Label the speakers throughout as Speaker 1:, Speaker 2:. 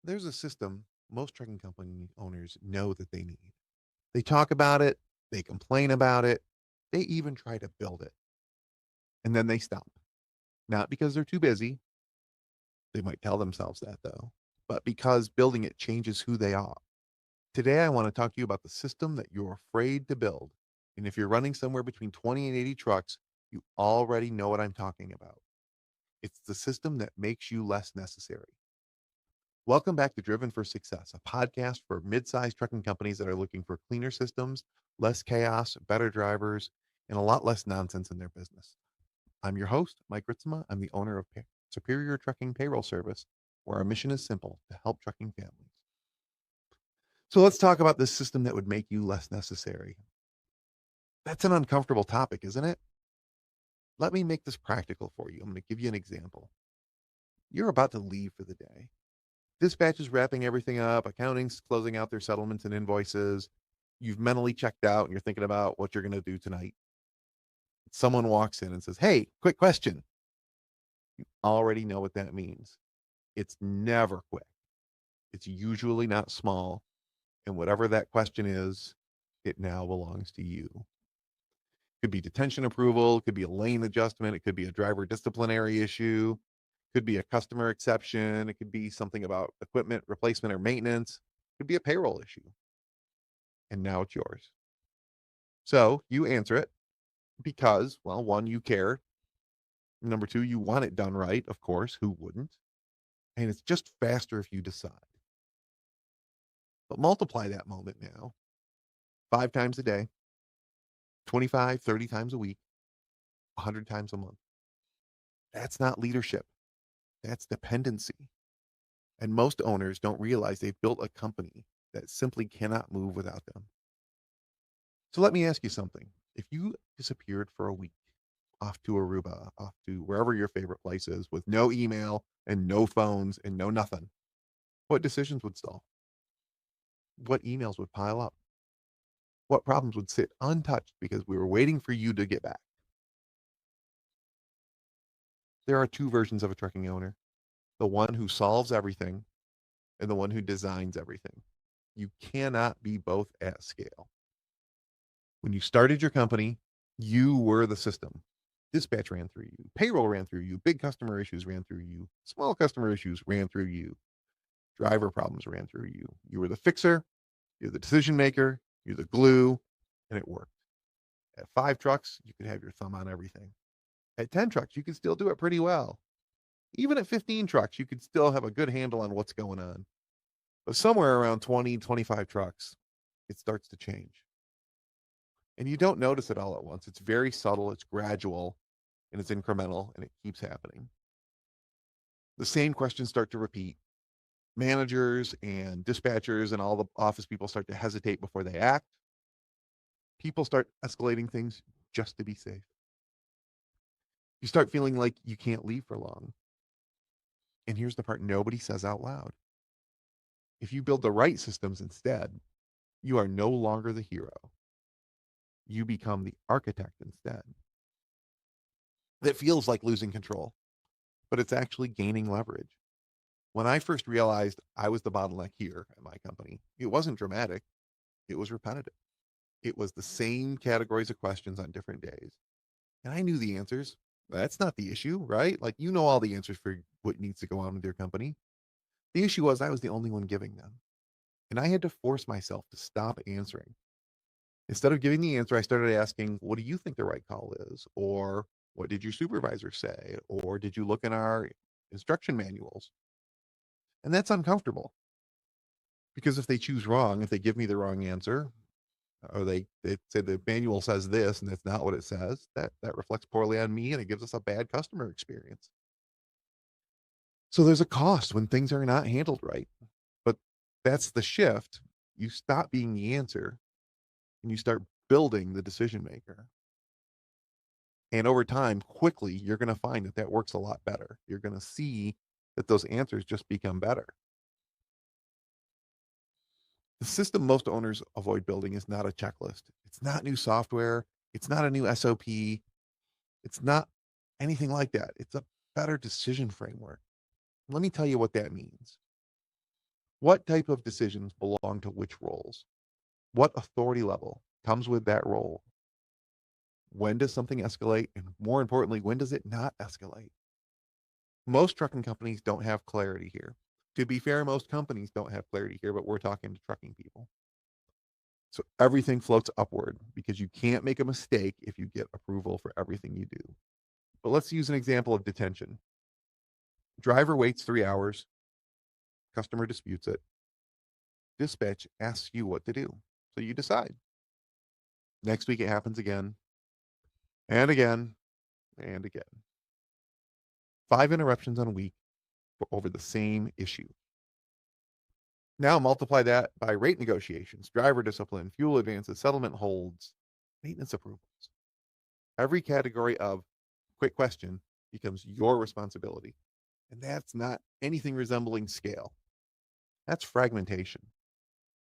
Speaker 1: There's a system most trucking company owners know that they need. They talk about it, they complain about it, they even try to build it, and then they stop. Not because they're too busy, they might tell themselves that though, but because building it changes who they are. Today, I want to talk to you about the system that you're afraid to build. And if you're running somewhere between 20 and 80 trucks, you already know what I'm talking about. It's the system that makes you less necessary. Welcome back to Driven for Success, a podcast for mid-sized trucking companies that are looking for cleaner systems, less chaos, better drivers, and a lot less nonsense in their business. I'm your host, Mike Ritzma. I'm the owner of Superior Trucking Payroll Service, where our mission is simple to help trucking families. So let's talk about this system that would make you less necessary. That's an uncomfortable topic, isn't it? Let me make this practical for you. I'm going to give you an example. You're about to leave for the day. Dispatch is wrapping everything up, accounting's closing out their settlements and invoices. You've mentally checked out and you're thinking about what you're going to do tonight. Someone walks in and says, "Hey, quick question." You already know what that means. It's never quick. It's usually not small. And whatever that question is, it now belongs to you. Could be detention approval, could be a lane adjustment, it could be a driver disciplinary issue, could be a customer exception, it could be something about equipment replacement or maintenance, it could be a payroll issue. And now it's yours. So you answer it because, well, one, you care. Number two, you want it done right, of course. Who wouldn't? And it's just faster if you decide. But multiply that moment now 5 times a day, 25, 30 times a week, 100 times a month. That's not leadership. That's dependency. And most owners don't realize they've built a company that simply cannot move without them. So let me ask you something. If you disappeared for a week off to Aruba, off to wherever your favorite place is, with no email and no phones and no nothing, what decisions would stall? What emails would pile up? What problems would sit untouched because we were waiting for you to get back? There are two versions of a trucking owner: the one who solves everything and the one who designs everything. You cannot be both at scale. When you started your company, you were the system. Dispatch ran through you, payroll ran through you, big customer issues ran through you, small customer issues ran through you, driver problems ran through you. You were the fixer, you're the decision maker, you're the glue, and it worked. At 5 trucks, you could have your thumb on everything. At 10 trucks, you could still do it pretty well. Even at 15 trucks, you could still have a good handle on what's going on. But somewhere around 20, 25 trucks, it starts to change. And you don't notice it all at once. It's very subtle, it's gradual, and it's incremental, and it keeps happening. The same questions start to repeat. Managers and dispatchers and all the office people start to hesitate before they act. People start escalating things just to be safe. You start feeling like you can't leave for long. And here's the part nobody says out loud: if you build the right systems instead, you are no longer the hero. You become the architect instead. That feels like losing control, but it's actually gaining leverage. When I first realized I was the bottleneck here at my company, it wasn't dramatic, it was repetitive. It was the same categories of questions on different days. And I knew the answers. That's not the issue, right? Like, you know all the answers for what needs to go on with your company. The issue was I was the only one giving them. And I had to force myself to stop answering. Instead of giving the answer, I started asking, what do you think the right call is? Or what did your supervisor say? Or did you look in our instruction manuals? And that's uncomfortable because if they choose wrong, if they give me the wrong answer, or they say the manual says this and that's not what it says, that reflects poorly on me and it gives us a bad customer experience. So there's a cost when things are not handled right. But that's the shift. You stop being the answer and you start building the decision maker. And over time, quickly, you're going to find that that works a lot better. You're going to see that those answers just become better. The system most owners avoid building is not a checklist. It's not new software. It's not a new SOP. It's not anything like that. It's a better decision framework. Let me tell you what that means. What type of decisions belong to which roles? What authority level comes with that role? When does something escalate? And more importantly, when does it not escalate? Most trucking companies don't have clarity here. To be fair, most companies don't have clarity here, but we're talking to trucking people. So everything floats upward because you can't make a mistake if you get approval for everything you do. But let's use an example of detention. Driver waits 3 hours, customer disputes it. Dispatch asks you what to do. So you decide. Next week it happens again and again and again. 5 interruptions on a week over the same issue. Now multiply that by rate negotiations, driver discipline, fuel advances, settlement holds, maintenance approvals. Every category of quick question becomes your responsibility. And that's not anything resembling scale. That's fragmentation.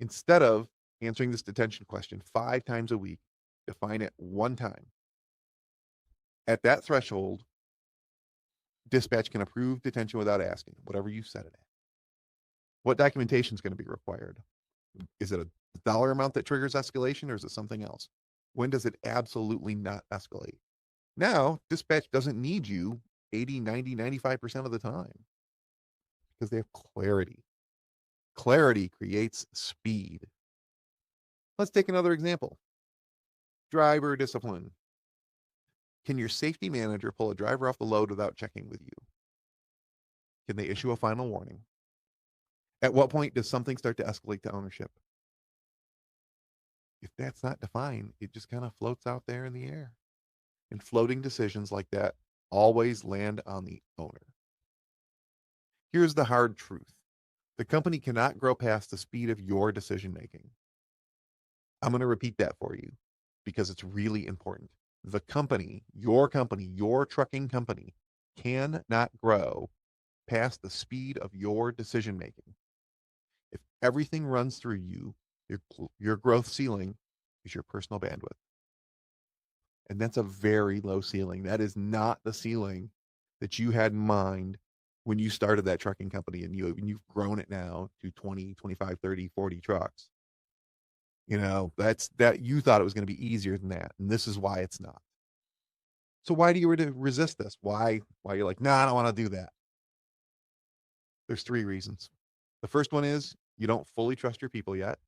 Speaker 1: Instead of answering this detention question 5 times a week, define it one time. At that threshold, dispatch can approve detention without asking, whatever you set it at. What documentation is going to be required? Is it a dollar amount that triggers escalation or is it something else? When does it absolutely not escalate? Now, dispatch doesn't need you 80, 90, 95% of the time because they have clarity. Clarity creates speed. Let's take another example. Driver discipline. Can your safety manager pull a driver off the load without checking with you? Can they issue a final warning? At what point does something start to escalate to ownership? If that's not defined, it just kind of floats out there in the air. And floating decisions like that always land on the owner. Here's the hard truth. The company cannot grow past the speed of your decision making. I'm going to repeat that for you because it's really important. The company, your trucking company, cannot grow past the speed of your decision making. If everything runs through you, your growth ceiling is your personal bandwidth. And that's a very low ceiling. That is not the ceiling that you had in mind when you started that trucking company and you've grown it now to 20, 25, 30, 40 trucks. That's that you thought it was going to be easier than that. And this is why it's not. So why do you resist this? Why you're like, nah, I don't want to do that. There's 3 reasons. The first one is you don't fully trust your people yet.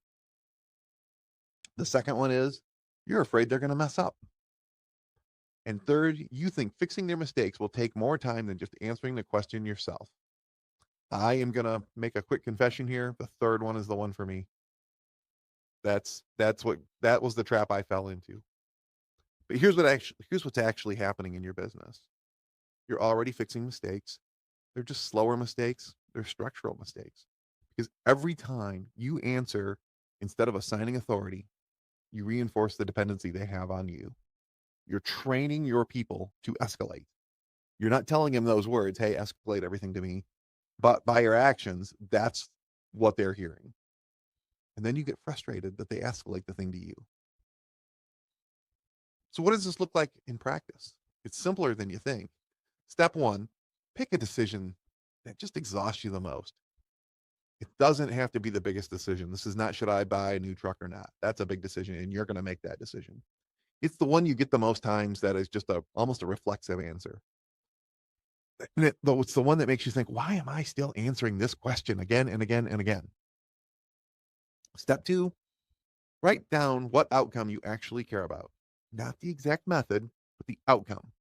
Speaker 1: The second one is you're afraid they're going to mess up. And third, you think fixing their mistakes will take more time than just answering the question yourself. I am going to make a quick confession here. The third one is the one for me. That was the trap I fell into. But here's what's actually happening in your business. You're already fixing mistakes. They're just slower mistakes. They're structural mistakes. Because every time you answer instead of assigning authority, you reinforce the dependency they have on you. You're training your people to escalate. You're not telling them those words, hey, escalate everything to me. But by your actions, that's what they're hearing. And then you get frustrated that they escalate the thing to you. So what does this look like in practice? It's simpler than you think. Step 1, pick a decision that just exhausts you the most. It doesn't have to be the biggest decision. This is not, should I buy a new truck or not? That's a big decision, and you're going to make that decision. It's the one you get the most times that is just almost a reflexive answer. And it's the one that makes you think, why am I still answering this question again and again and again? Step 2, write down what outcome you actually care about. Not the exact method, but the outcome.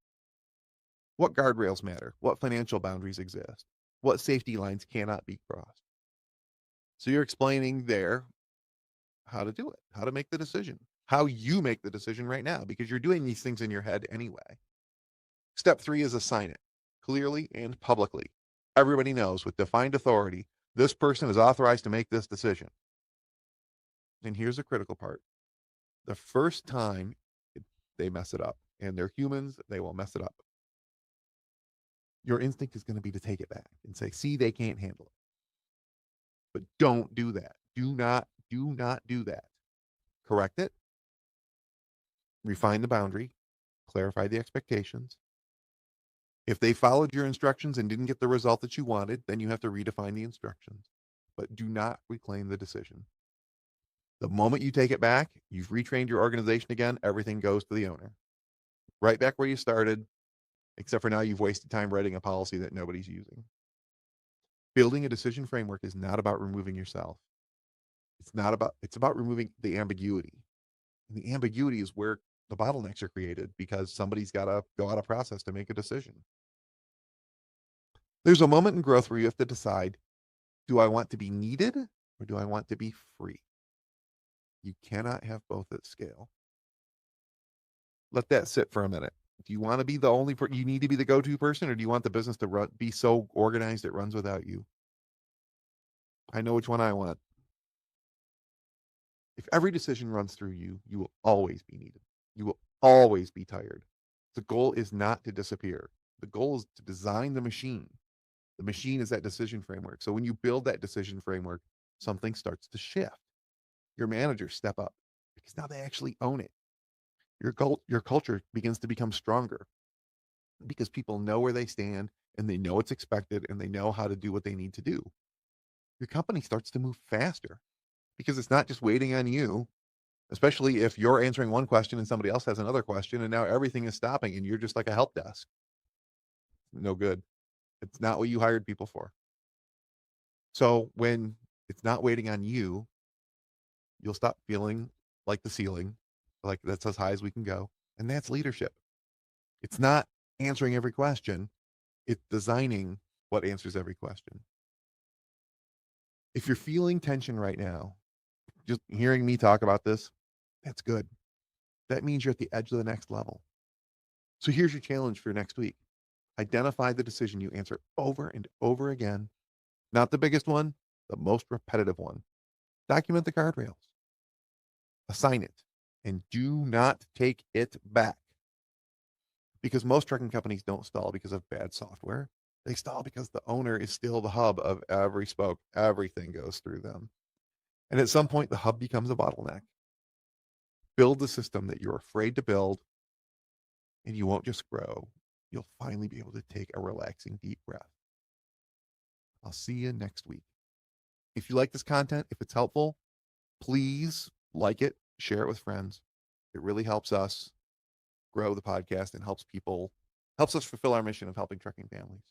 Speaker 1: What guardrails matter? What financial boundaries exist? What safety lines cannot be crossed? So you're explaining there how to do it, how to make the decision, how you make the decision right now, because you're doing these things in your head anyway. Step 3 is assign it clearly and publicly. Everybody knows with defined authority, this person is authorized to make this decision. And here's the critical part. The first time they mess it up, and they're humans, they will mess it up. Your instinct is going to be to take it back and say, see, they can't handle it. But don't do that. Do not do that. Correct it. Refine the boundary. Clarify the expectations. If they followed your instructions and didn't get the result that you wanted, then you have to redefine the instructions. but do not reclaim the decision. The moment you take it back, you've retrained your organization again, everything goes to the owner. Right back where you started, except for now you've wasted time writing a policy that nobody's using. Building a decision framework is not about removing yourself. It's about removing the ambiguity. And the ambiguity is where the bottlenecks are created because somebody's got to go out of process to make a decision. There's a moment in growth where you have to decide, do I want to be needed or do I want to be free? You cannot have both at scale. Let that sit for a minute. Do you want to be the only you need to be the go-to person, or do you want the business to be so organized it runs without you? I know which one I want. If every decision runs through you, you will always be needed. You will always be tired. The goal is not to disappear. The goal is to design the machine. The machine is that decision framework. So when you build that decision framework, something starts to shift. Your managers step up because now they actually own it. Your culture begins to become stronger because people know where they stand and they know what's expected and they know how to do what they need to do. Your company starts to move faster because it's not just waiting on you, especially if you're answering one question and somebody else has another question and now everything is stopping and you're just like a help desk. No good. It's not what you hired people for. So when it's not waiting on you, you'll stop feeling like the ceiling, like that's as high as we can go. And that's leadership. It's not answering every question. It's designing what answers every question. If you're feeling tension right now, just hearing me talk about this, that's good. That means you're at the edge of the next level. So here's your challenge for next week. Identify the decision you answer over and over again. Not the biggest one, the most repetitive one. Document the guardrails. Assign it. And do not take it back. Because most trucking companies don't stall because of bad software. They stall because the owner is still the hub of every spoke. Everything goes through them. And at some point, the hub becomes a bottleneck. Build the system that you're afraid to build, and you won't just grow. You'll finally be able to take a relaxing, deep breath. I'll see you next week. If you like this content, if it's helpful, please like it, share it with friends. It really helps us grow the podcast and helps us fulfill our mission of helping trucking families.